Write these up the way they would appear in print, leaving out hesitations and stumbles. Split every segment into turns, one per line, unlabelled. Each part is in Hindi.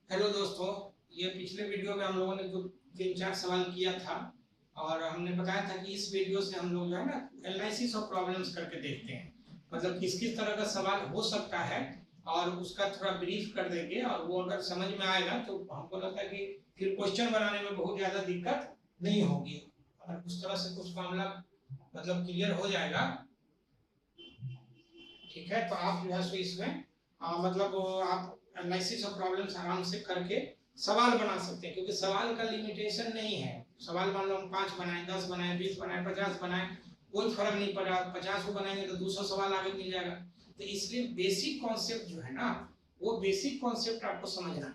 हेलो दोस्तों। ये पिछले वीडियो में हम लोगों ने जो 3-4 सवाल किया था और हमने बताया था कि इस वीडियो से हम लोग जो है ना एनालिसिस ऑफ प्रॉब्लम्स करके देखते हैं, मतलब किस किस तरह का सवाल हो सकता है और उसका थोड़ा ब्रीफ कर देंगे और वो अगर समझ में आएगा तो हमको लगता है कि फिर क्वेश्चन बनाने में बहुत ज़्यादा दिक्कत नहीं होगी। और उस तरह से कुछ मामला मतलब क्लियर हो जाएगा। ठीक है, तो आप जो है सो इसमें मतलब आप एनालिसिस ऑफ प्रॉब्लम्स आराम से करके सवाल बना सकते हैं, क्योंकि सवाल का लिमिटेशन नहीं है। सवाल मान लो हम 5 बनाए, 10 बनाए, 20 बनाए, 50 बनाए, कोई फर्क नहीं पड़ा। 50 को बनाएंगे तो 200 सवाल आगे मिल जाएगा। तो इसलिए बेसिक कॉन्सेप्ट जो है ना, वो बेसिक कॉन्सेप्ट आपको समझना है,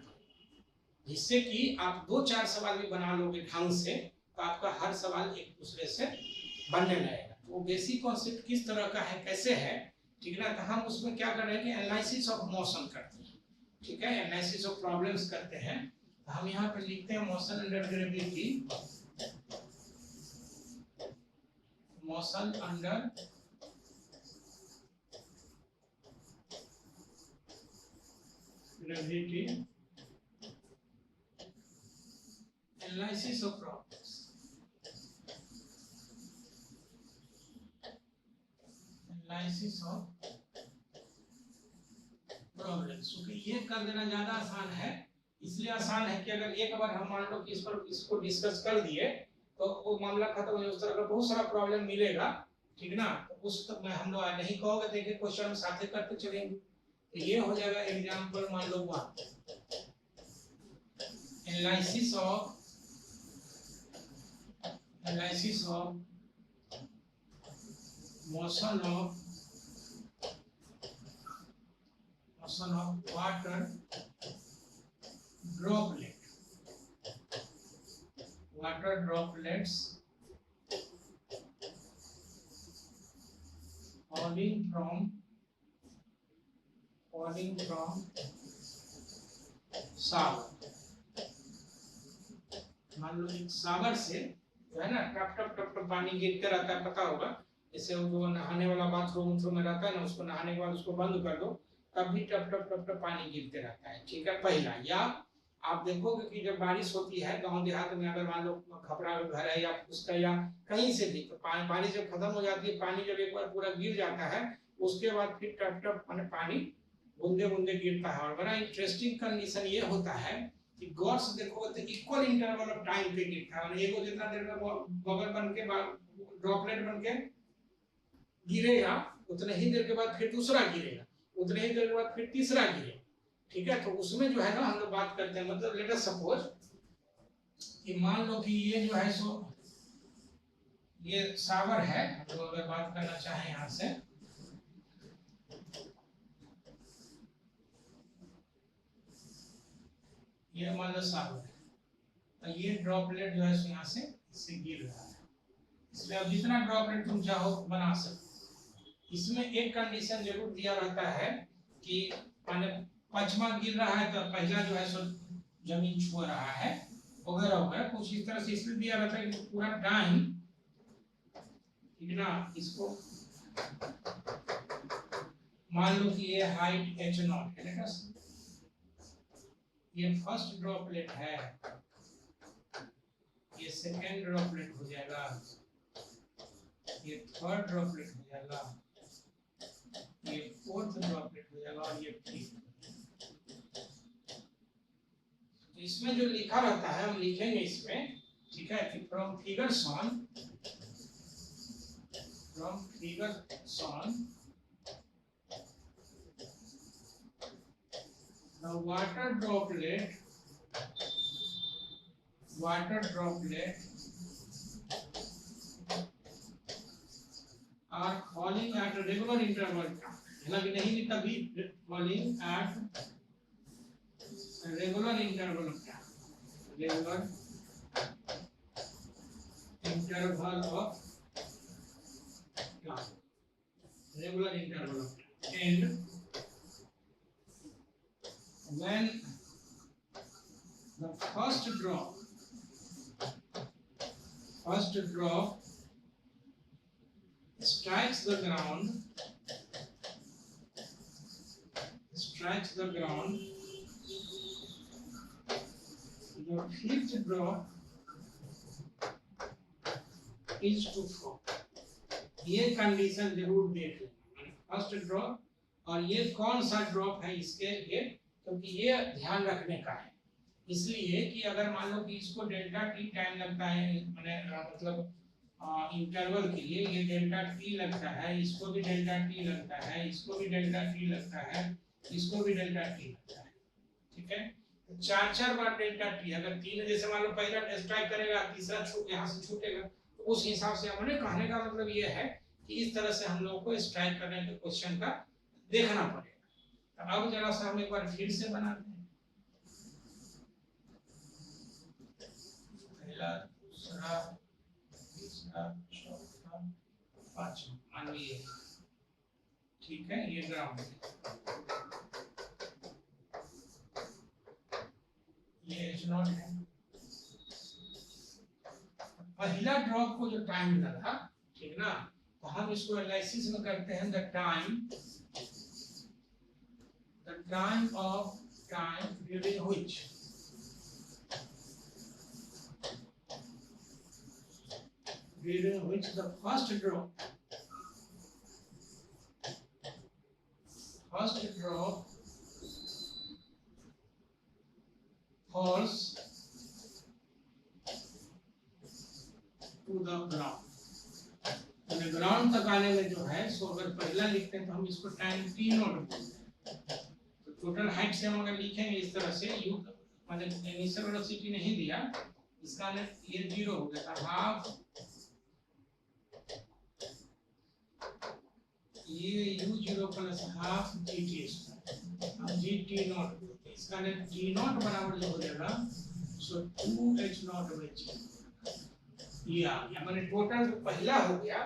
जिससे कि आप 2-4 सवाल भी बना लोगे ढंग से तो आपका हर सवाल एक दूसरे से बनने लगेगा। तो वो बेसिक कॉन्सेप्ट किस तरह का है, कैसे है, ठीक है ना। तो हम उसमें क्या कर रहे हैं कि एनालिसिस ऑफ मोशन करते हैं। ठीक है, एनालिसिस ऑफ प्रॉब्लम्स करते हैं। तो हम यहाँ पे लिखते हैं motion under gravity, motion under gravity, analysis of problems, analysis of problems. क्योंकि ये कर देना ज्यादा आसान है। इसलिए आसान है कि अगर एक बार हम मान लो कि इस पर इसको डिस्कस कर दिए तो वो मामला खत्म हो जाए। उस तरह का बहुत सारा प्रॉब्लम मिलेगा, ठीक ना। तो उस तक मैं हम लोग नहीं कहोगे, देखिए क्वेश्चन हम साथ करते चलेंगे। तो ये हो जाएगा एग्जांपल मान लो 1, analysis of motion of water droplets falling from सागर। मान लो एक सागर से जो है ना टप टप टप टप पानी गिरते रहता है, पता होगा। जैसे वो नहाने वाला बाथरूम में रहता है ना, उसको नहाने के बाद उसको बंद कर दो, तब भी टप टप टप टप पानी गिरते रहता है। ठीक है, पहला। या आप देखोगे कि जब बारिश होती है गांव देहात में, अगर मान लो खपरा का घर है या उसका या कहीं से भी, तो पानी जब खत्म हो जाती है, पानी जब एक बार पूरा गिर जाता है, उसके बाद फिर टप टप पानी बूंदे बूंदे गिरता है। और बड़ा इंटरेस्टिंग कंडीशन ये होता है कि गॉड्स देखो तो इक्वल इंटरवल ऑफ टाइम पे गिरता है। मतलब एगो जितना देर में बबल बन के ड्रॉपलेट बन के गिरेगा, उतने ही देर के बाद फिर दूसरा गिरेगा, उतने ही देर के बाद फिर तीसरा गिरेगा। ठीक है, तो उसमें जो है ना हम लोग बात करते हैं, मतलब लेट अस सपोज कि मान लो कि ये जो है सो ये सागर है। हम लोग अगर बात करना चाहें यहाँ से, ये मान लो सागर है, तो ये ड्रॉपलेट जो है सो यहाँ से इससे गिर रहा है। इसलिए अब जितना ड्रॉपलेट तुम चाहो बना सकते। इसमें एक कंडीशन जरूर दिया रहता है कि माने पचमा गिर रहा है तो पहला जो है सो जमीन छू रहा है, वगैरह वगैरह कुछ इस तरह से इसलिए दिया रहता है कि पूरा टाइम, ठीक है ना। इसको मान लो कि ये हाइट h0 है ना, ये फर्स्ट ड्रॉपलेट है, ये सेकेंड ड्रॉपलेट हो जाएगा, ये थर्ड ड्रॉपलेट हो जाएगा, ये फोर्थ ड्रॉपलेट हो जाएगा और ये फिफ्थ। तो इसमें जो लिखा रहता है हम लिखेंगे इसमें, ठीक है, कि from figures on the water droplet are falling at a regular interval, हालांकि नहीं लिखा भी, falling at regular interval of time, regular interval of time, regular interval of time. And when the first drop strikes the ground your fifth drop is to fall. ये कंडीशन जरूर देख लेना, फर्स्ट ड्रॉप। और ये कौन सा ड्रॉप है इसके लिए, क्योंकि ये ध्यान रखने का है, इसलिए कि अगर मान लो कि इसको डेल्टा टी टाइम लगता है, मतलब इंटरवल के लिए ये डेल्टा टी लगता है, इसको भी डेल्टा टी लगता है, इसको भी डेल्टा टी लगता है, इसको भी डेल्टा टी लगता है, ठीक है। तो 4 बार डेल्टा टी, अगर 3 जैसे मान लो पहला स्ट्राइक करेगा, तीसरा यहाँ से छूटेगा, तो उस हिसाब से हमने कहने का मतलब ये है कि इस तरह से हम लोगों को स्ट्राइक करने के क्वेश्चन का देखना पड़ेगा। तो अब जरा सा हम एक बार फिर से बनाते हैं, पहला, दूसरा, तीसरा, चौथा, पांचवा, मान लीजिए, ठीक है। ये ग्राउंड ये H0 है। पहला ड्रॉप को जो टाइम लगा, ठीक ना, तो हम इसको एनालिसिस में करते हैं the time of time during which the first drop falls to the ground। Ground तक आने में जो है, सो अगर पहला लिखते हैं तो हम इसको टाइम टी नोट बोलते हैं। तो टोटल हाइट से हम अगर लिखेंगे इस तरह से, यू मतलब इनिशियल वेलोसिटी नहीं दिया, इसका ये 0 हो गया था, हाफ ये u0 plus half gt square, हम gt नॉट बोलते हैं, इसका t नॉट बराबर जो हो जाएगा सो 2h0/g, ये आ गया। मैंने टोटल जो पहला हो गया,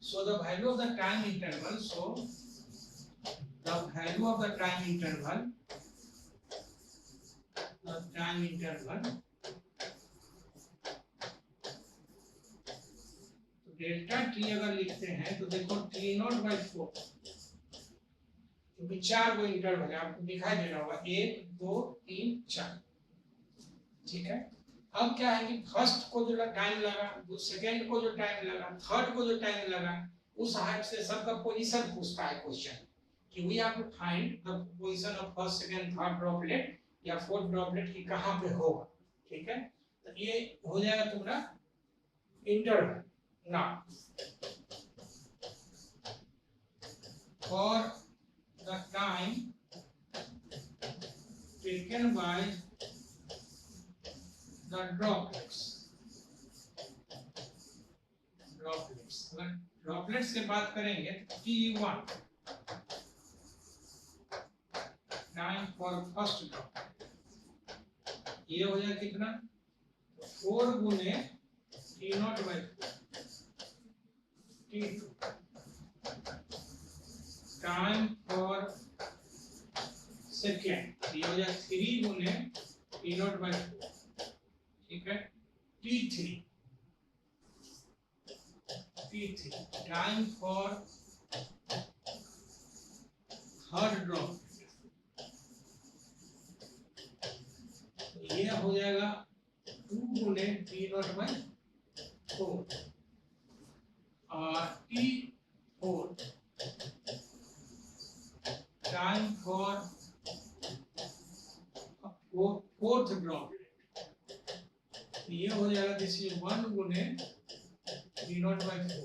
so the value of the time interval, तो डेल्टा टी अगर लिखते हैं तो देखो t0/4, क्योंकि 4 को इंटरवल है, आपको दिखाई दे रहा होगा 1 2 3 4, ठीक है। अब क्या है कि फर्स्ट को जो टाइम लगा, सेकंड को जो टाइम लगा, थर्ड को जो टाइम लगा, उस हाइट से सबका पोजीशन पूछता है क्वेश्चन कि we have to find the position of first second third droplet या फोर्थ ड्रॉपलेट की कहां पे होगा, ठीक है। तो ये हो जाएगा तुम्हारा interval. Now for the time taken by the droplets से बात करेंगे तो t1 time for first drop, ये हो जाएगा कितना, 4 गुने t0/4, t2 time for second, ये हो जाएगा 3 गुने t0/4, ठीक है। t3 time for third drop, ये हो जाएगा 2 गुने t0/4, और t4 time for fourth drop, ये हो जाएगा दिस इज 1 गुने t0/4,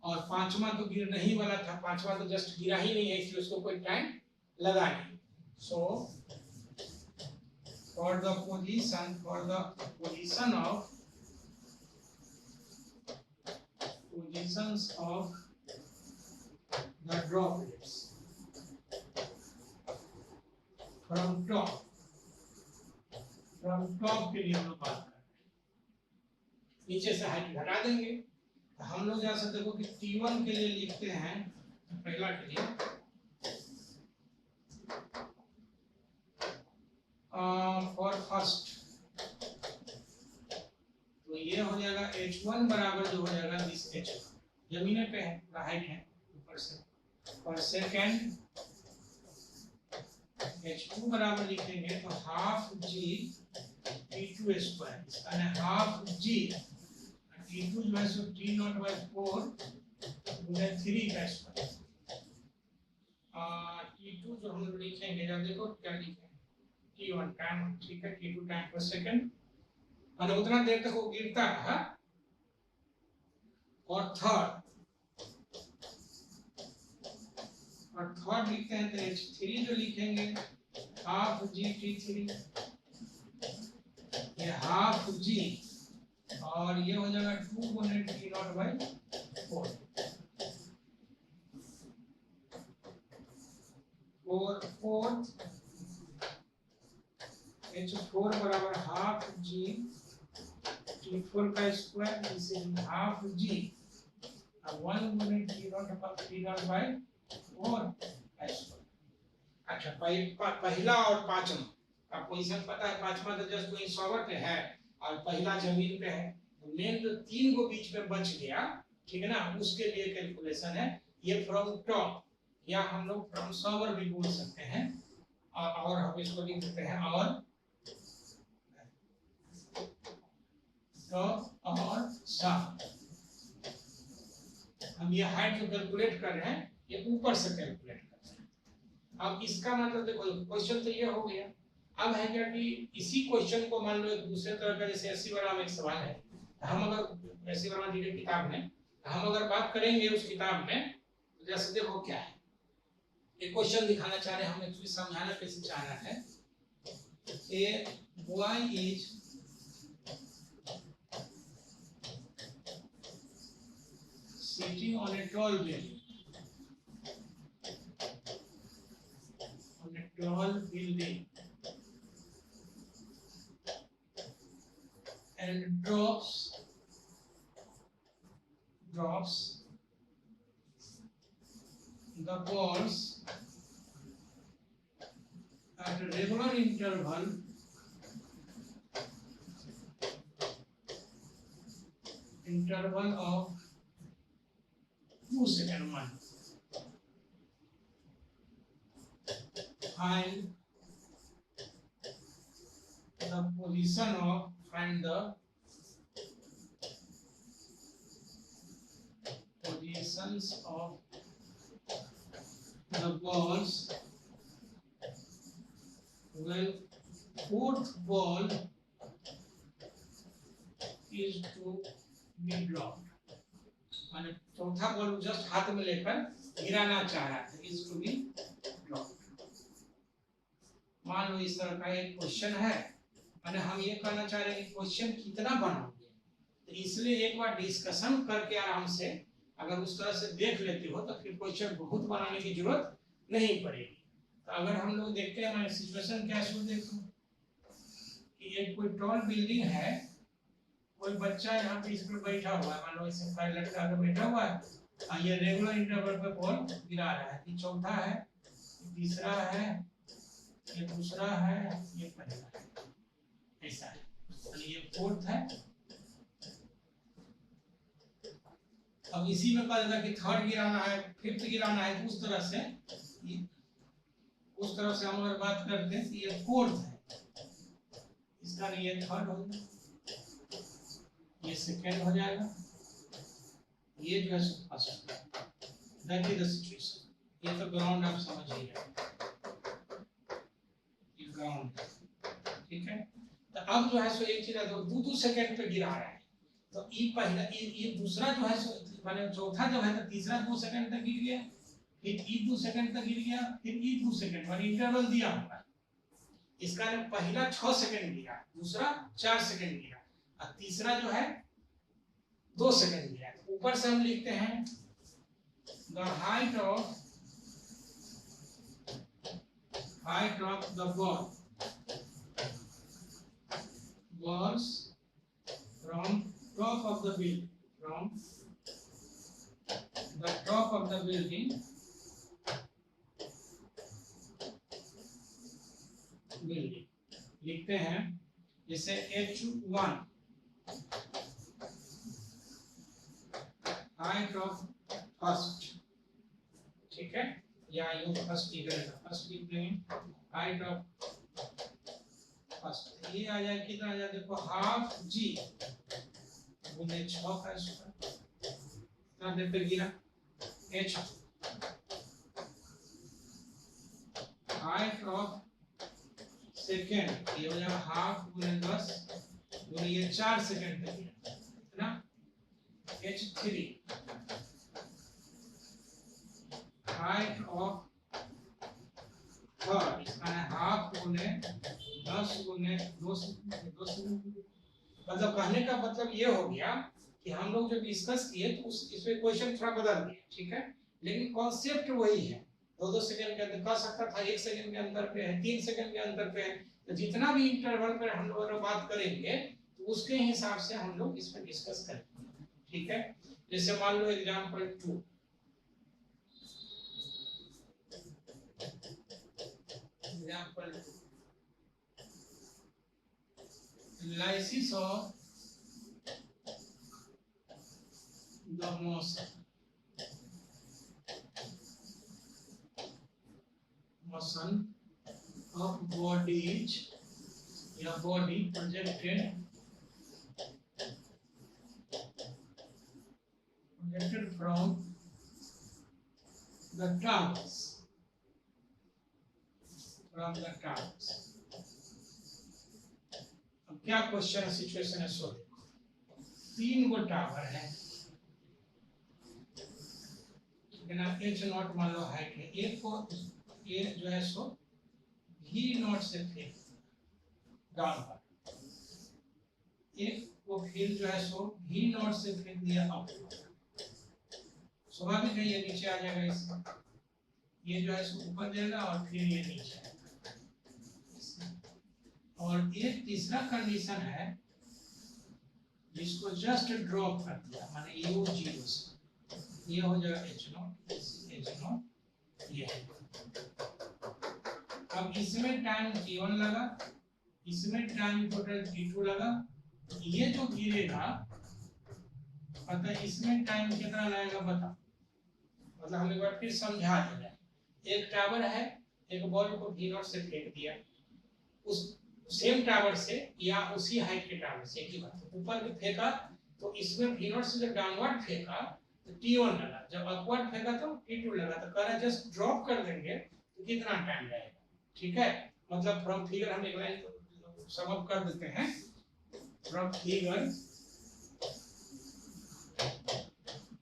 और पांचवा तो गिर नहीं वाला था, पांचवा तो जस्ट गिरा ही नहीं है, इसलिए उसको कोई टाइम लगा नहीं। So for the position of the droplets from top के लिए हम लोग बात कर रहे हैं, नीचे से हाइट घटा देंगे। तो हम लोग जैसे देखो कि t1 के लिए लिखते हैं, पहला के लिए फॉर फर्स्ट, तो ये हो जाएगा h1 बराबर जो हो जाएगा दिस h1, जमीने पे है, हाइट है ऊपर से, और सेकंड h2 बराबर लिखेंगे तो हाफ g T2 स्क्वायर, इसका है हाफ G, T2 जो है सो T0/4 गुणे 3 का स्क्वायर। T2 जो हम लोग लिखेंगे, जरा देखो क्या लिखेंगे, T1 टाइम, ठीक है, T2 टाइम पर सेकंड, और उतना देर तक वो गिरता रहा। और थर्ड लिखते हैं तो H3 जो लिखेंगे हाफ G T3, ये हाफ G, और ये हो जाएगा 2 गुने T0/4, 4 H4 बराबर हाफ G T4 का स्क्वायर, इसे हाफ G, और 1 गुने T0/4 का स्क्वायर। अच्छा, पहला और पांचवा का पोजीशन पता है, पांचवा तो जस्ट कोई सॉवर पे है और पहला जमीन पे है, तो मेन जो 3 को बीच में बच गया, ठीक है ना, उसके लिए कैलकुलेशन है ये फ्रॉम टॉप, या हम लोग फ्रॉम सॉवर भी बोल सकते हैं, और हम इसको लिख देते हैं और सा। हम ये हाइट जो कैलकुलेट कर रहे हैं ये ऊपर से कैलकुलेट कर रहे हैं। अब इसका मतलब देखो, क्वेश्चन तो ये हो गया। अब है क्या कि इसी क्वेश्चन को मान लो एक दूसरे तरह का, जैसे एससी वर्मा में एक सवाल है, हम अगर एससी वर्मा जी की किताब में हम अगर बात करेंगे उस किताब में, तो जैसे देखो क्या है, एक क्वेश्चन दिखाना चाह रहे हैं हम, एक्चुअली समझाना कैसे चाह रहा है। A boy is sitting on a tall building, and drops the balls at a regular interval of 2 seconds. Find the positions of the balls when fourth ball is to be dropped. माने चौथा बॉल जस्ट हाथ में लेकर गिराना चाह रहा था, इज टू बी ड्रॉप्ड। मान लो इस तरह का एक क्वेश्चन है, माने हम ये कहना चाह रहे हैं कि क्वेश्चन कितना बनाओगे, तो इसलिए एक बार डिस्कशन करके आराम से अगर उस तरह से देख लेते हो तो फिर क्वेश्चन बहुत बनाने की जरूरत नहीं पड़ेगी। तो अगर हम लोग देखते हैं, मैं सिचुएशन क्या शुरू देखूं कि एक कोई टॉल बिल्डिंग है, कोई बच्चा यहाँ पे इस पर बैठा हुआ है, मान लो इसे फाइल लटका के बैठा हुआ है, ये रेगुलर इंटरवल पे बॉल गिरा रहा है। ये चौथा है, तीसरा है, ये दूसरा है, ये पहला है, ऐसा है, ये फोर्थ है। अब इसी में पता कि थर्ड गिराना है, फिफ्थ गिराना है, तो उस तरह से हम अगर बात करते हैं तो ये फोर्थ है, इसका ये थर्ड होगा, ये सेकंड हो जाएगा, ये जो है first. That is the situation. ये तो ग्राउंड आप समझिए, ये ग्राउंड, ठीक है। तो अब जो है सो एक चीज है, तो 2-2 सेकंड पे गिरा रहा है, तो ये पहला, ये दूसरा जो है सो माने चौथा जो है, तो तीसरा 2 सेकंड तक गिर गया, फिर ये 2 सेकंड तक गिर गया, फिर ये 2 सेकंड, माने इंटरवल दिया होगा। इसका पहला 6 सेकंड गिरा, दूसरा 4 सेकंड गिरा, और तीसरा जो है 2 सेकंड गिरा। ऊपर से हम लिखते हैं the height of the balls from top of the building, लिखते हैं जैसे H1 हाइट ऑफ फर्स्ट, ठीक है, या यूं फर्स्ट लिख रहे हैं, फर्स्ट लिख देंगे हाइट ऑफ फर्स्ट, ये आ जाए कितना आ जाए देखो हाफ जी गुने 6 का स्क्वायर, कितना देर पे गिरा h, हाइट ऑफ सेकेंड ये हो जाएगा हाफ गुने 10 गुने ये 4 सेकेंड पे गिरा है ना, h3 हाइट ऑफ थर्ड इसका है हाफ गुने 10 गुने 2 मतलब कहने का मतलब ये हो गया कि हम लोग जो डिस्कस किए तो इसमें क्वेश्चन थोड़ा बदल गया, ठीक है, लेकिन कॉन्सेप्ट वही है। 2-2 सेकंड के अंदर कर सकता था, 1 सेकंड के अंदर पे है, 3 सेकंड के अंदर पे है, तो जितना भी इंटरवल पर हम लोग बात करेंगे तो उसके हिसाब से हम लोग इसमें डिस्कस करेंगे, ठीक है। जैसे मान लो example 2, example analysis of the motion of bodies या body projected from the towers, अब क्या क्वेश्चन है, सिचुएशन है, सो 3 गो टावर है, एच नॉट मान लो हाइट है, एक को ये जो है सो भी नॉट से फेंक डाउनवर्ड, एक को फिर जो है सो भी नॉट से फेंक दिया अपवर्ड, स्वाभाविक है ये नीचे आ जाएगा, इसका ये जो है सो ऊपर जाएगा और फिर ये नीचे आएगा। और एक तीसरा कंडीशन है जिसको जस्ट ड्रॉप कर दिया, माने u 0 से ये हो जाएगा h0 ये है। अब इसमें टाइम t1 लगा, इसमें टाइम टोटल t2 लगा, ये जो गिरेगा पता इसमें टाइम कितना लगेगा बता, मतलब हम एक बार फिर समझा दें, एक टावर है, एक बॉल को v0 से फेंक दिया, उस सेम टावर से या उसी हाइट के टावर से, एक ही बात है, ऊपर भी फेंका तो इसमें v0 से जब डाउनवर्ड फेंका तो t1 लगा, जब अपवर्ड फेंका तो t2 लगा, तो कह रहा जस्ट ड्रॉप कर देंगे तो कितना टाइम लगेगा, ठीक है। मतलब फ्रॉम फिगर हम एक लाइन सम अप कर देते हैं, from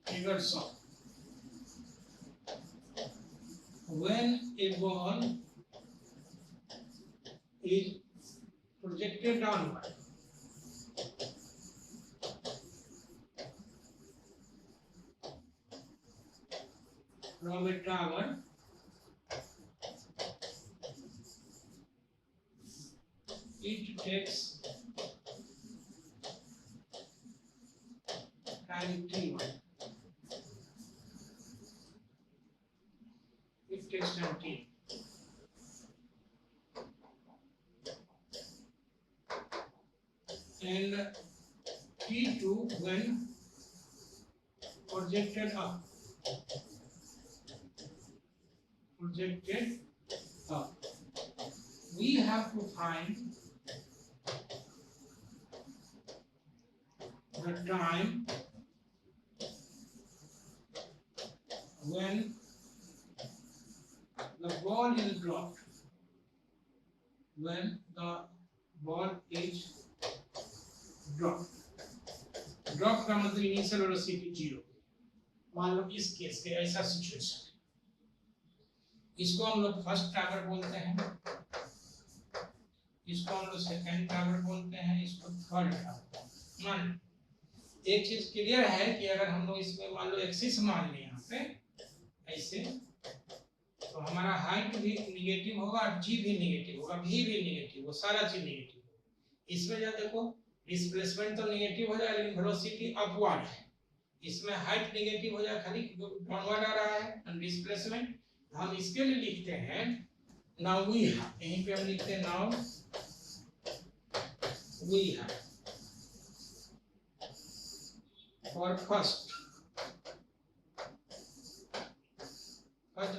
figure some when a ball is projected downward from a tower, it takes time t1, it takes time t, and t2 when projected up, we have to find the time when the ball is dropped, when the ball is dropped, drop का मतलब इनिशियल वेलोसिटी 0, मान लो इस केस के ऐसा सिचुएशन, इसको हम लोग फर्स्ट टावर बोलते हैं, इसको हम लोग सेकंड टावर बोलते हैं, इसको थर्ड टावर। मान एक चीज क्लियर है कि अगर हम लोग इसमें मान लो एक्सिस मान लें यहाँ पे ऐसे, तो हमारा हाइट भी निगेटिव होगा और जी भी निगेटिव होगा, भी निगेटिव होगा, सारा चीज निगेटिव होगा। इसमें जो देखो डिस्प्लेसमेंट तो निगेटिव हो जाएगा लेकिन वेलोसिटी अपवर्ड है, इसमें हाइट निगेटिव हो जाएगा, खाली डाउनवर्ड आ रहा है और डिस्प्लेसमेंट। हम इसके लिए लिखते हैं नाउ वी हैव, यहीं पे हम लिखते हैं now we have for first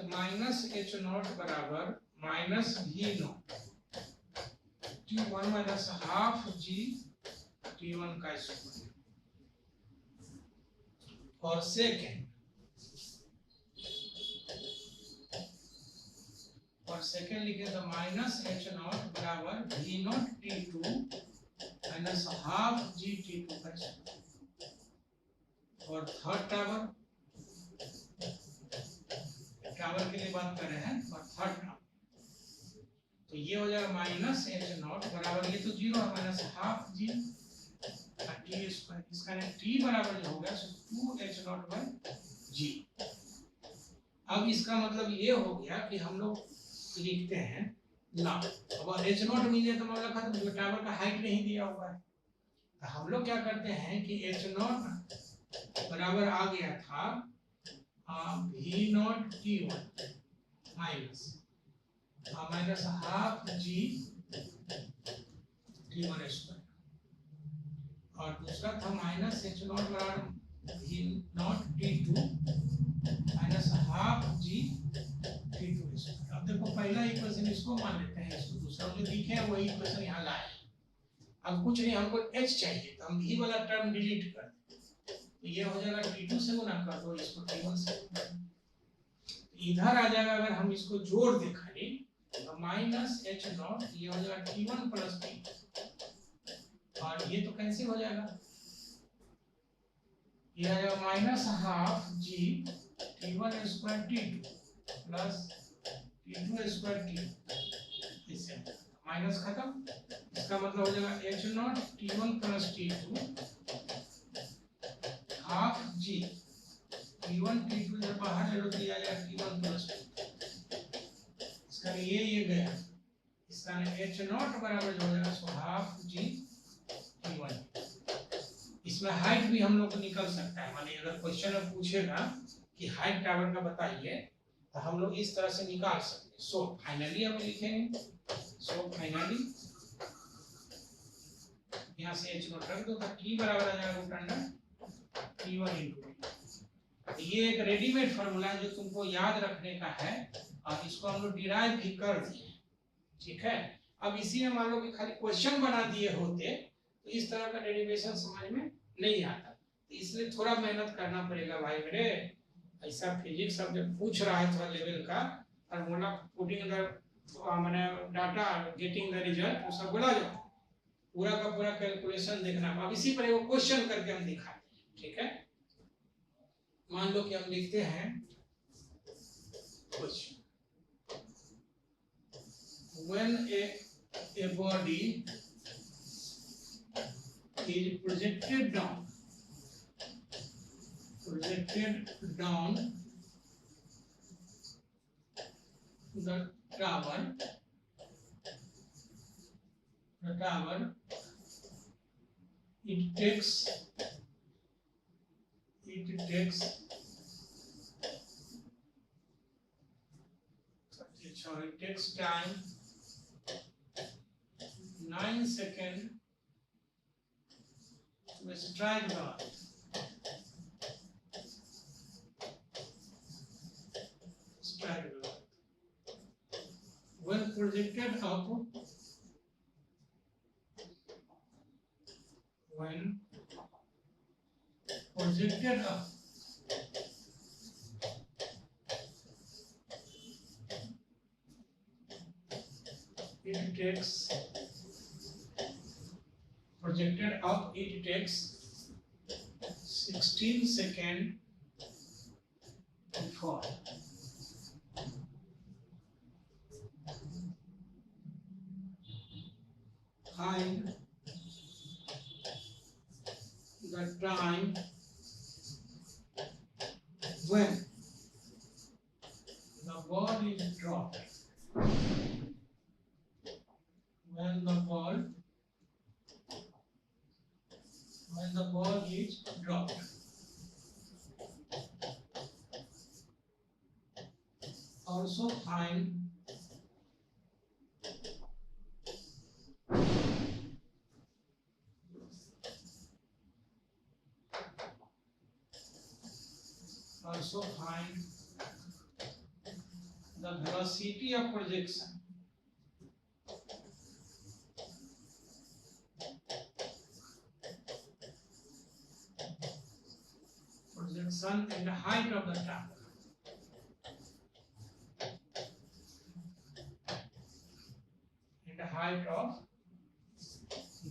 minus h naught बराबर minus v naught t1 minus half g t1 का स्क्वायर और सेकेंड लिखे तो माइनस एच नॉट बराबर v naught t2 minus half g t2 का स्क्वायर और थर्ड टावर के लिए बात कर रहे हैं और थर्ड टावर तो ये हो जाएगा माइनस एच नॉट बराबर ये तो जीरो है minus half G T square इसका टी बराबर जो हो गया सो 2h नॉट बाय जी। अब इसका मतलब ये हो गया कि हम लोग लिखते हैं ना अब एच नॉट मिल जाए तो मतलब खत्म जो टावर का हाइट नहीं दिया हुआ है तो हम लोग क्या करते हैं कि एच नॉट बराबर आ गया था v naught t1 minus half g t1 square और दूसरा था माइनस एच नॉट बराबर v naught t2 minus half g t2 square. अब देखो पहला इक्वेशन इसको मान लेते हैं इसको दूसरा जो लिखे हैं वही इक्वेशन यहाँ लाए। अब कुछ नहीं हमको h चाहिए तो हम v वाला टर्म डिलीट कर दें तो ये हो जाएगा t2 से गुना कर दो इसको t1 से इधर आ जाएगा। अगर हम इसको जोड़ दें खाली तो माइनस एच नॉट ये हो जाएगा t1 प्लस t और ये तो कैंसिल हो जाएगा ये आ जाएगा minus half g t1 square t2 plus t2 square t इससे माइनस खत्म। इसका मतलब हो जाएगा h naught t1 plus t2 half g t1 t2 जब बाहर ले लो दिया जाएगा t1 प्लस इसका ये गया इसका h नॉट बराबर हो जाएगा सो हाफ जी t1। इसमें हाइट भी हम लोग को निकल सकता है माने अगर क्वेश्चन में पूछेगा कि हाइट टावर का बताइए तो हम लोग इस तरह से निकाल सकते हैं। सो फाइनली हम लिखेंगे सो फाइनली यहाँ से h नोट रख दो तो t बराबर आ जाएगा रूट अंडर t1 इनटू ये एक रेडीमेड फार्मूला है जो तुमको याद रखने का है और इसको हम लोग डिराइव भी कर दिए ठीक है। अब इसी में मान लो कि खाली क्वेश्चन बना दिए होते तो इस तरह का डेरिवेशन समझ में नहीं आता तो इसलिए थोड़ा मेहनत करना पड़ेगा भाई मेरे। ऐसा फिजिक्स अब जब पूछ रहा है थोड़ा लेवल का फार्मूला पुटिंग द माने डाटा गेटिंग द रिजल्ट वो सब बोला जाओ पूरा का पूरा कैलकुलेशन देखना। अब इसी पर वो क्वेश्चन करके हम दिखाते हैं ठीक है। मान लो कि हम लिखते हैं question when a body is projected down the tower it takes time 9 seconds to strike the earth. When projected up it takes projected up it takes 16 seconds to fall. Find the time when the ball is dropped. When the ball is dropped. Also find the velocity of projection sun and the height of the tower. And the height of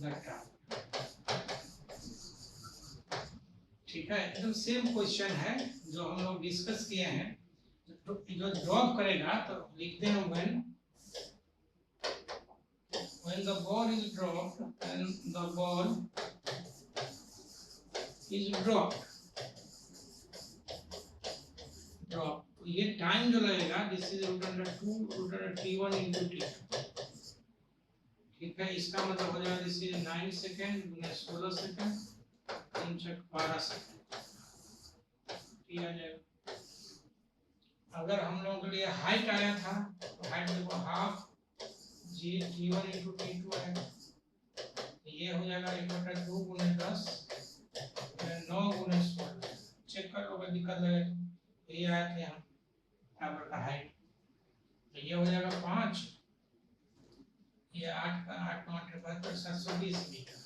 the tower. ठीक है, एकदम सेम क्वेश्चन है जो हम लोग डिस्कस किए हैं। तो जो ड्रॉप करेगा तो लिखते हैं when the ball is dropped and the ball is dropped तो ये टाइम जो लगेगा दिस इज √2 √t1 × t। ठीक है, इसका मतलब हो जाएगा दिस इज 9 सेकंड गुना 16 सेकंड 3 × 12 सेकंड आ जाएगा। अगर हम लोगों के लिए हाइट आया था तो हाइट देखो हाफ जी t1 × t2 है, ये हो जाएगा 1/2 × 10 9 × 16। चेक कर लो, दिक्कत लगे तो ये आया था यहाँ टावर का हाइट, तो ये हो जाएगा 5, ये 8 का 8 9 72 720 मीटर।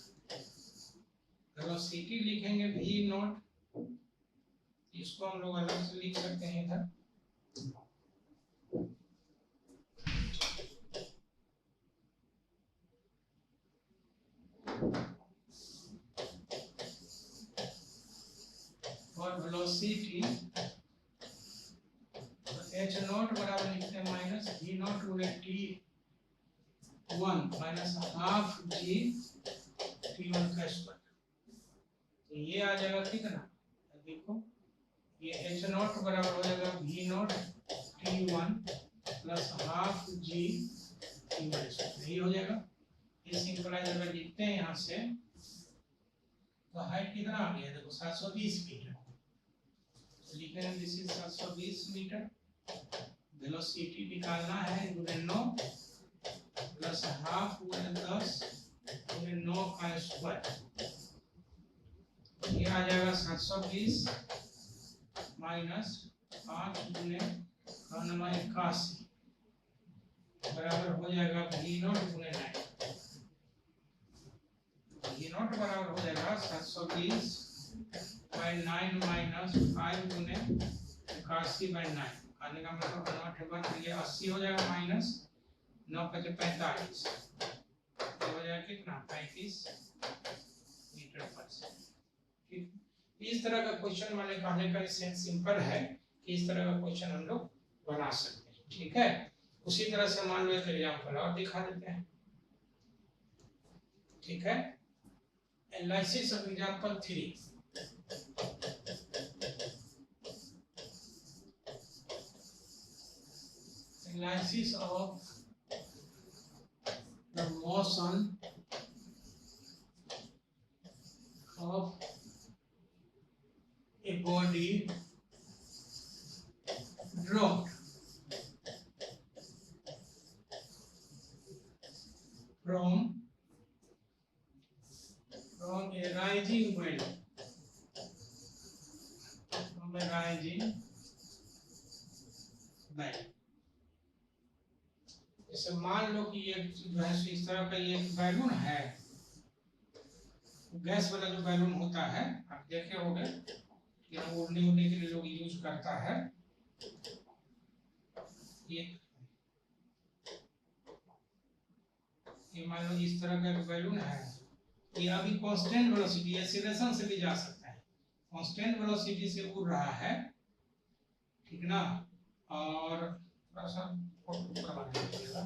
वेलोसिटी लिखेंगे v0, इसको हम लोग अलग से लिख सकते हैं इधर। और वेलोसिटी h0 बराबर लिखते हैं माइनस v0 गुणे t1 minus half g t1 का स्क्वायर। तो ये आ जाएगा कितना, देखो ये h0 बराबर हो जाएगा v0 t1 plus half g t1 square, ये हो जाएगा। ये सिंपलाइज अगर लिखते हैं यहाँ से तो हाइट कितना आ गया, देखो 720 मीटर। तो लिख रहे हैं दिस इज 720 मीटर। वेलोसिटी निकालना है गुणे 9 प्लस हाफ गुणे 10 गुणे 9 का स्क्वायर, ये आ जाएगा 720 माइनस 5 गुणे 81 बराबर हो जाएगा v0 गुणे 9। v0 बराबर हो जाएगा 720 बाय 9 माइनस 5 गुणे 81 बाय 9। आने का मतलब 9 बन ये 80 हो जाएगा माइनस 9 × 45, ये हो जाएगा कितना 35 मीटर पर सेकंड। ठीक, इस तरह का क्वेश्चन मैंने कहने का सेंस सिंपल है कि इस तरह का क्वेश्चन हम लोग बना सकते हैं। ठीक है, उसी तरह से मान लो एक एग्जांपल और दिखा देते हैं। ठीक है, analysis of example 3। Analysis of the motion of a body dropped from a rising well, जैसे मान लो कि ये जो है इस तरह का ये बैलून है, गैस वाला जो बैलून होता है आप देखे होंगे, ये उड़ने के लिए लोग यूज करता है। ये मान लो इस तरह का बैलून है, ये अभी कांस्टेंट वेलोसिटी एक्सीलरेशन से भी जा सकता है, कांस्टेंट वेलोसिटी से उड़ रहा है। ठीक ना, और थोड़ा सा फोटो करवा दीजिएगा।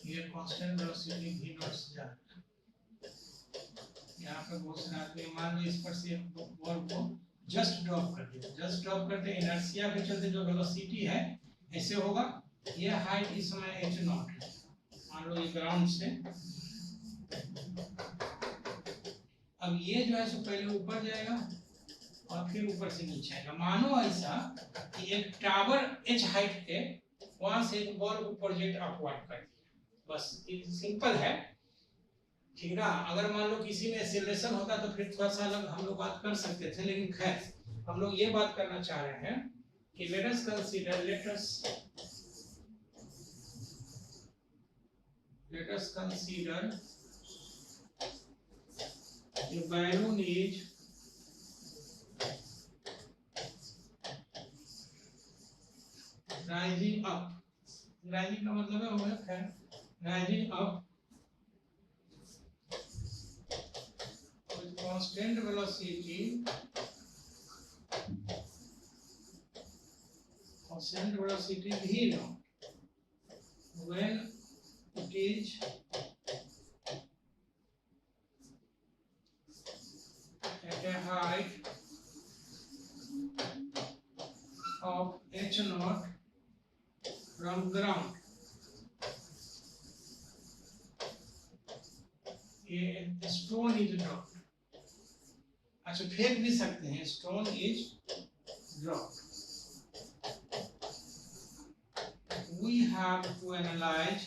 ये कांस्टेंट वेलोसिटी v0 से जा रहा है। यहाँ पे बहुत सारे आदमी मान लो इस पर से बॉल को जस्ट ड्रॉप कर दिया, जस्ट ड्रॉप करते इनर्शिया के चलते जो वेलोसिटी है ऐसे होगा। ये हाइट इस समय h0 है, मान लो ये ग्राउंड से, अब ये जो है सो पहले ऊपर जाएगा और फिर ऊपर से नीचे आएगा। मानो ऐसा कि एक टावर h हाइट पे वहां से एक बॉल को प्रोजेक्ट अपवर्ड कर दिया, बस सिंपल है। ठीक ना। अगर मान लो किसी में एक्सेलरेशन होता तो फिर थोड़ा सा अलग हम लोग बात कर सकते थे, लेकिन खैर हम लोग ये बात करना चाह रहे हैं कि let us consider the balloon is rising up. rising का मतलब है वो है rising up with constant velocity v naught when it is at a height of h naught from ground. A stone is dropped. अच्छा फेंक भी सकते हैं, stone is dropped. We have to analyze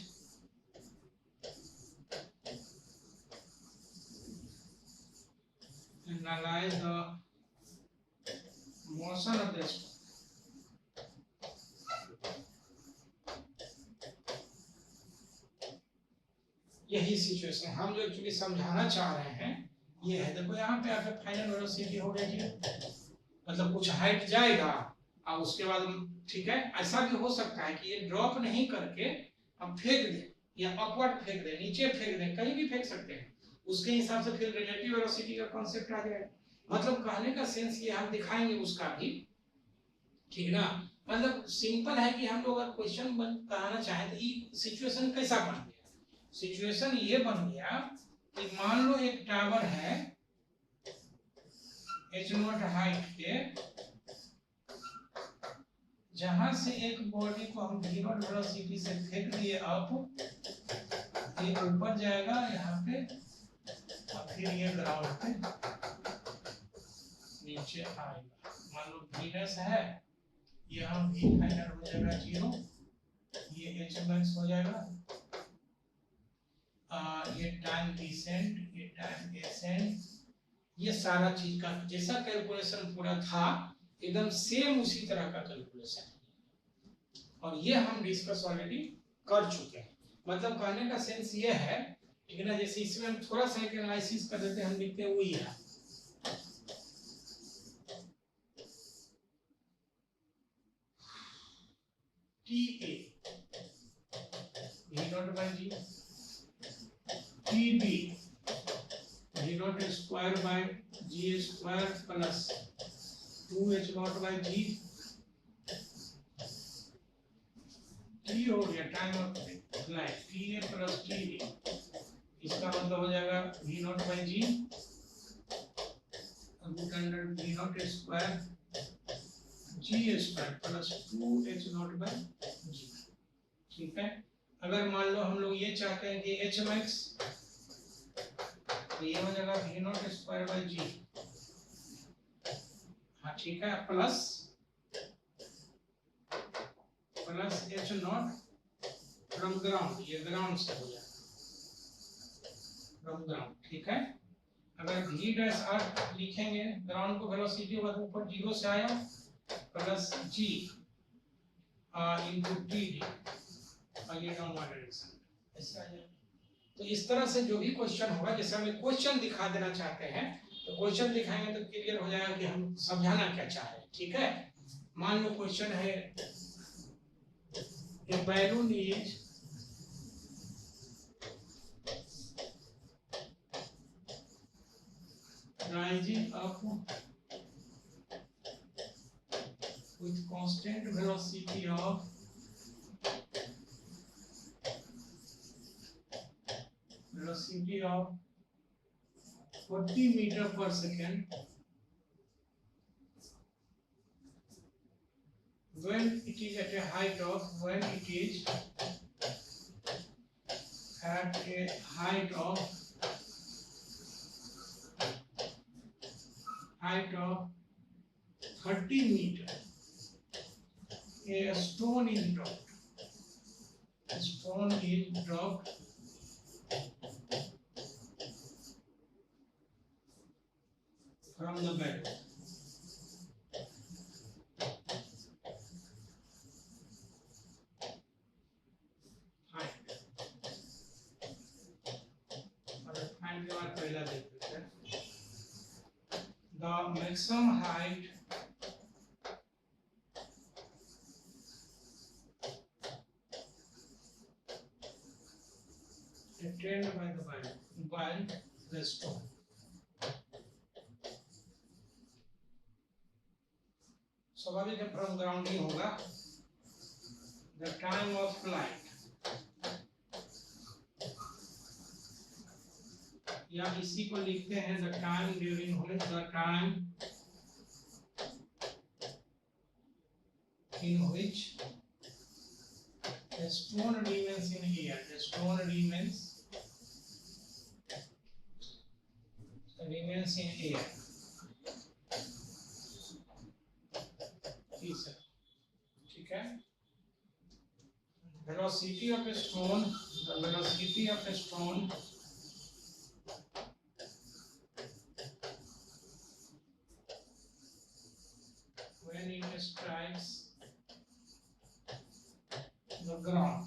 the motion of the stone. यही सिचुएशन हम जो एक्चुअली समझाना चाह रहे हैं ये है। देखो यहाँ पे आपका फाइनल वेलोसिटी हो गया जी, मतलब कुछ हाइट जाएगा और उसके बाद ठीक है, ऐसा भी हो सकता है कि ये ड्रॉप नहीं करके हम फेंक दें या अपवर्ड फेंक दें, नीचे फेंक दें, कहीं भी फेंक सकते हैं, उसके हिसाब से फिर रिलेटिव वेलोसिटी का कॉन्सेप्ट आ जाएगा। मतलब कहने का सेंस ये हम दिखाएंगे उसका भी, ठीक ना। मतलब सिंपल है कि हम लोग अगर क्वेश्चन कराना चाहें तो ये सिचुएशन कैसा बन गया। सिचुएशन ये बन गया कि मान लो एक टावर है h नॉट हाइट पे, जहां से एक बॉडी को हम v नॉट वेलोसिटी से फेंक दिए अप, ये ऊपर जाएगा यहाँ पे और फिर ये ग्राउंड पे नीचे आएगा। मान लो v' है, यहाँ v फाइनल हो जाएगा 0, ये h मैक्स हो जाएगा, ये टाइम डिसेंट, ये टाइम एसेंट, ये सारा चीज का जैसा कैलकुलेशन पूरा था एकदम सेम उसी तरह का कैलकुलेशन, और ये हम डिस्कस ऑलरेडी कर चुके हैं। मतलब कहने का सेंस ये है, ठीक है ना। जैसे इसमें हम थोड़ा सा एक एनालिसिस कर देते हैं, हम लिखते हैं वही है TA v naught by g, TB v naught square by g square plus 2h naught by g, t हो गया time of flight TA plus TB, इसका मतलब हो जाएगा v naught by g root under v naught square g square plus 2h naught by g, ठीक है। अगर मान लो हम लोग ये चाहते हैं कि h मैक्स, तो ये हो जाएगा v naught square by g, हाँ ठीक है, plus h not from ground, ये ग्राउंड से हो जाएगा फ्रॉम ग्राउंड, ठीक है। अगर v डैश r लिखेंगे, ग्राउंड को वेलोसिटी होगा तो ऊपर 0 से आया प्लस g इनटू dd और ये डाउनवर्ड डायरेक्शन ऐसा आ जाएगा। तो इस तरह से जो भी क्वेश्चन होगा, जैसे हमें क्वेश्चन दिखा देना चाहते हैं तो क्वेश्चन दिखाएंगे तो क्लियर हो जाएगा कि हम समझाना क्या चाह रहे हैं, ठीक है। मान लो क्वेश्चन है a balloon is rising up with constant velocity of velocity of 40 meter per second when it is at a height of when it is at a height of 30 meter. A stone is dropped. A stone is dropped from the balloon. The maximum height attained by the stone. स्वाभाविक फ्रॉम ग्राउंड ही होगा. The time of flight, या इसी को लिखते हैं the time during which the time in which the stone remains in air. The stone remains in air. ठीक है. Velocity of a stone, the velocity of a stone when it strikes the ground.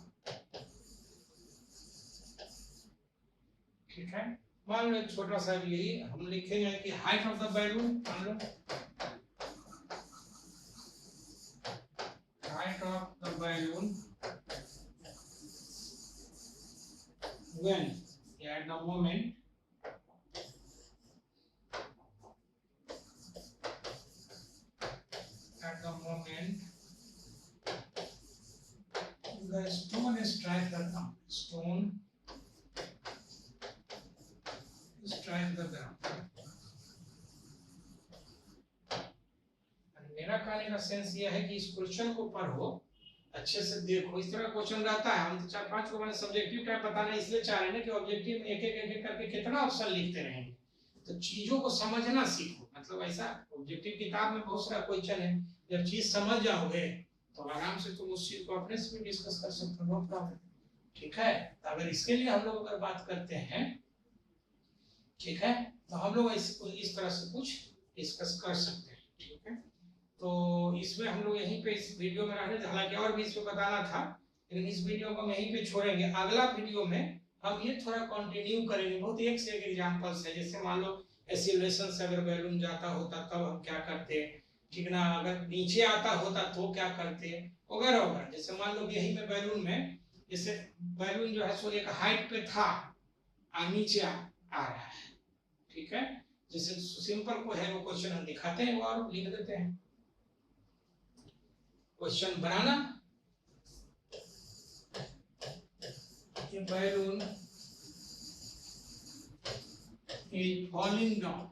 ठीक है. मान लो छोटा सा यही हम लिखेंगे कि हाइट ऑफ द बैलून, मान लो height of the balloon when at the moment the stone strikes the ground. Stone strikes the ground. मेरा कहने का सेंस यह है कि इस क्वेश्चन को पढ़ो, अच्छे से देखो. इस तरह क्वेश्चन रहता है. हम तो 4-5 को मैंने सब्जेक्टिव टाइप बताना इसलिए चाह रहे हैं कि ऑब्जेक्टिव में एक एक करके कितना ऑप्शन लिखते रहेंगे. तो चीजों को समझना सीखो. मतलब ऐसा ऑब्जेक्टिव किताब में बहुत सारा क्वेश्चन है. जब चीज समझ जाओगे तो आराम से तुम उस चीज को अपने से भी डिस्कस कर सकते हो. No problem. ठीक है. अगर इसके लिए हम लोग अगर बात करते हैं, ठीक है, तो हम लोग इस तरह से कुछ डिस्कस कर सकते हैं. ठीक है. तो इसमें हम लोग यहीं पे इस वीडियो में रहने, हालांकि और भी इसमें बताना था, लेकिन इस वीडियो को हम यहीं पे छोड़ेंगे. अगला वीडियो में हम ये थोड़ा कंटिन्यू करेंगे. बहुत एक से एक एग्जांपल्स है. जैसे मान लो एक्सीलरेशन से अगर बैलून जाता होता तब हम क्या करते, ठीक ना, अगर नीचे आता होता तो क्या करते, वगैरह वगैरह. जैसे मान लो यही में बैलून में, जैसे बैलून जो है सो एक हाइट पे था और नीचे आ रहा है. ठीक है. जैसे सिंपल को है वो क्वेश्चन हम दिखाते हैं और लिख देते हैं. क्वेश्चन बनाना, ये balloon is falling down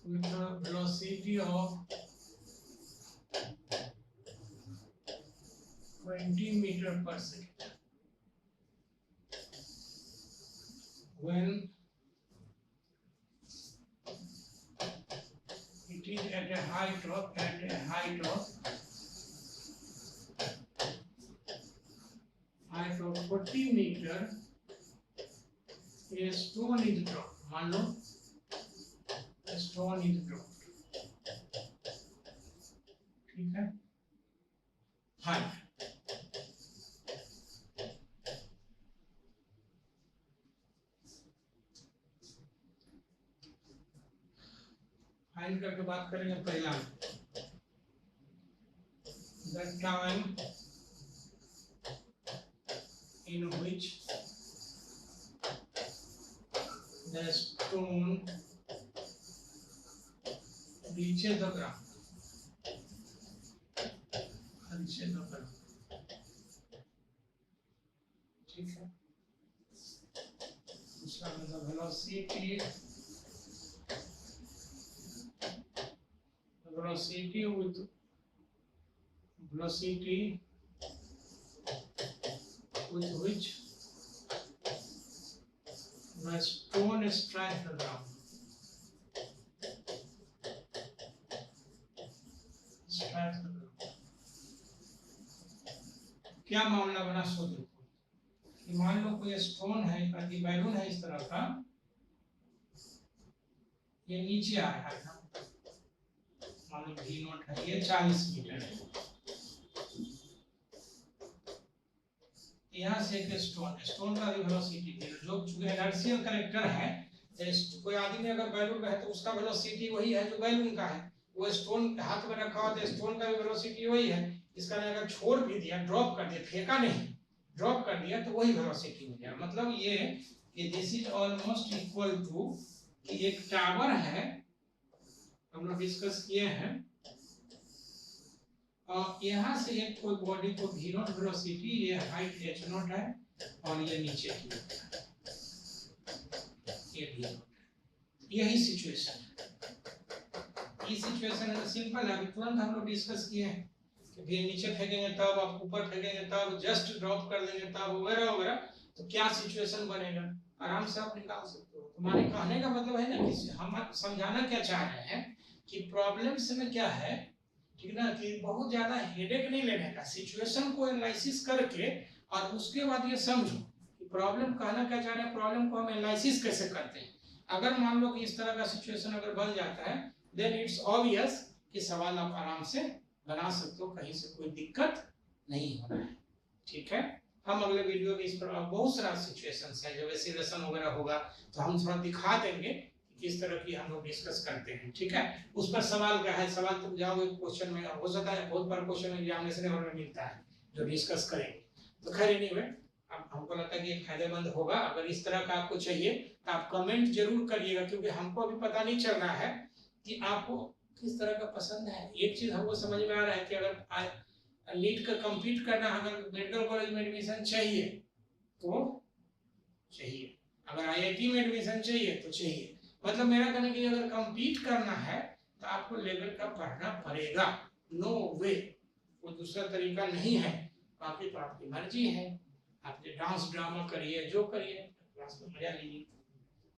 with a velocity of 20 meters per second. When it is at a height of 40 meters, a stone is dropped. मान लो a stone is dropped. ठीक है. height. height करके बात करेंगे. पहला the time in which the stone reaches the ground. ठीक है. दूसरा मतलब velocity with which the stone strikes the ground. क्या मामला बना सो देखो. कि मान लो कोई स्टोन है, कि बैलून है इस तरह का, ये नीचे आ रहा है, मान लो V नॉट है, ये 40 मीटर है, यहाँ से एक स्टोन का भी वेलोसिटी है, जो चूंकि इनर्शियल करेक्टर है, कोई आदमी अगर बैलून में है तो उसका वेलोसिटी वही है जो बैलून का है, वो स्टोन हाथ में रखा हुआ तो स्टोन का भी वेलोसिटी वही है, इसका अगर छोड़ भी दिया, ड्रॉप कर दिया, फेंका नहीं, ड्रॉप कर दिया तो वही वेलोसिटी हो गया। मतलब ये कि this is almost equal to कि एक टावर है, हम लोग डिस्कस किए हैं, और यहाँ से एक कोई बॉडी को V नॉट वेलोसिटी, ये हाइट h नॉट है और ये नीचे की ये V नॉट, यही सिचुएशन है। ये सिचुएशन सिंपल है, अभी तुरंत हम लोग डिस्कस किए हैं कि फिर नीचे फेंकेंगे तब, आप ऊपर फेंकेंगे तब, जस्ट ड्रॉप कर देंगे तब, वगैरह वगैरह, तो क्या सिचुएशन बनेगा आराम से आप निकाल सकते हो। तुम्हारे कहने का मतलब है ना कि हम समझाना क्या चाह रहे हैं कि प्रॉब्लम्स में क्या है, ठीक ना, कि बहुत ज्यादा हेडेक नहीं लेने का, सिचुएशन को एनालिसिस करके और उसके बाद ये समझो कि प्रॉब्लम कहना क्या चाह रहे हैं, प्रॉब्लम को हम एनालिसिस कैसे करते हैं। अगर मान लो कि इस तरह का सिचुएशन अगर बन जाता है, देन इट्स ऑब्वियस कि सवाल आप आराम से बना सकते हो, कहीं से कोई दिक्कत नहीं होना है। ठीक है, हम अगले वीडियो में इस पर बहुत सारा सिचुएशंस है, जब एसिलेशन वगैरह होगा तो हम थोड़ा दिखा देंगे किस तरह की हम लोग डिस्कस करते हैं। ठीक है, उस पर सवाल क्या है, सवाल तुम जाओगे क्वेश्चन में, हो सकता है बहुत बार क्वेश्चन एग्जामिनेशन में मिलता है जो डिस्कस करेंगे। तो खैर एनीवे, अब हमको लगता है कि फायदेमंद होगा। अगर इस तरह का आपको चाहिए तो आप कमेंट जरूर करिएगा, क्योंकि हमको अभी पता नहीं चल रहा है कि आपको किस तरह का पसंद है। एक चीज हमको समझ में आ रहा है कि अगर नीट का कंप्लीट करना, अगर मेडिकल कॉलेज में एडमिशन चाहिए तो चाहिए, अगर आईआईटी में एडमिशन चाहिए तो चाहिए। मतलब मेरा कहना कि अगर कंप्लीट करना है तो आपको लेवल का पढ़ना पड़ेगा, नो वे, कोई दूसरा तरीका नहीं है। बाकी तो आपकी मर्जी है, आप डांस ड्रामा करिए, जो करिए, क्लास में मजा लीजिए।